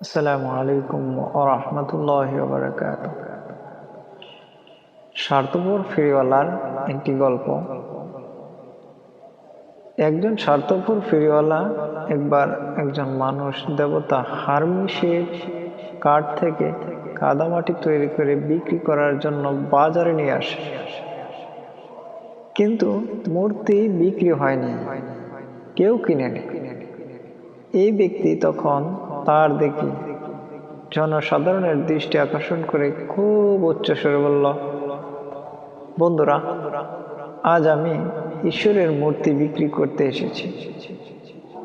আসসালামু আলাইকুম ওয়া রাহমাতুল্লাহি ওয়া বারাকাতুহু। স্বার্থপর ফেরিওয়ালার একটি গল্প। একজন স্বার্থপর ফেরিওয়ালা একবার একজন মানুষ দেবতা হারমিসের কাঠ থেকে কাদামাটি তৈরি করে বিক্রি করার জন্য বাজারে নিয়ে আসে, কিন্তু মূর্তি বিক্রি হয়নি, কেউ কিনেনি। এই ব্যক্তি তখন তার দিকে জনসাধারণের দৃষ্টি আকর্ষণ করে খুব উচ্চস্বরে বলল, বন্ধুরা, আজ আমি ঈশ্বরের মূর্তি বিক্রি করতে এসেছি।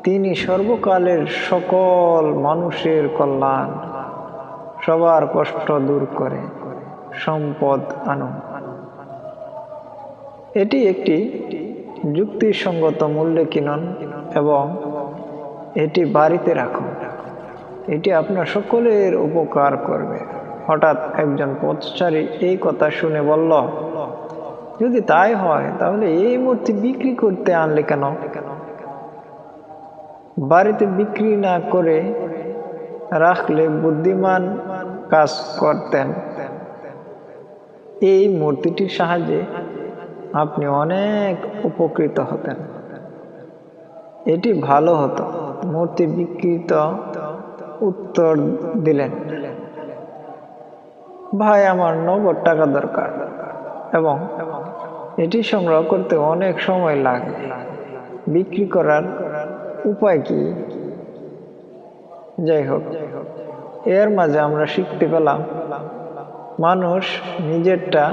তিনি সর্বকালের সকল মানুষের কল্যাণ, সবার কষ্ট দূর করে সম্পদ আনুন। এটি একটি যুক্তিসঙ্গত মূল্যে কিনুন এবং এটি বাড়িতে রাখুন। এটি আপনার সকলের উপকার করবে। হঠাৎ একজন পথচারী এই কথা শুনে বলল, যদি তাই হয় তাহলে এই মূর্তি বিক্রি করতে আনলে কেন? বাড়িতে বিক্রি না করে রাখলে বুদ্ধিমান কাজ করতেন। এই মূর্তিটির সাহায্যে আপনি অনেক উপকৃত হতেন। এটি ভালো হতো। মূর্তি বিক্রেতা উত্তর দিলেন, ভাই, আমার নগদ টাকা দরকার এবং এটি সংগ্রহ করতে অনেক সময় লাগে। বিক্রি করার উপায় কি? যাই হোক, এর মাঝে আমরা শিখতে পেলাম, মানুষ নিজেরটা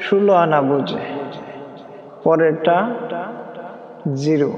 16 আনা বোঝে, পরেরটা 0।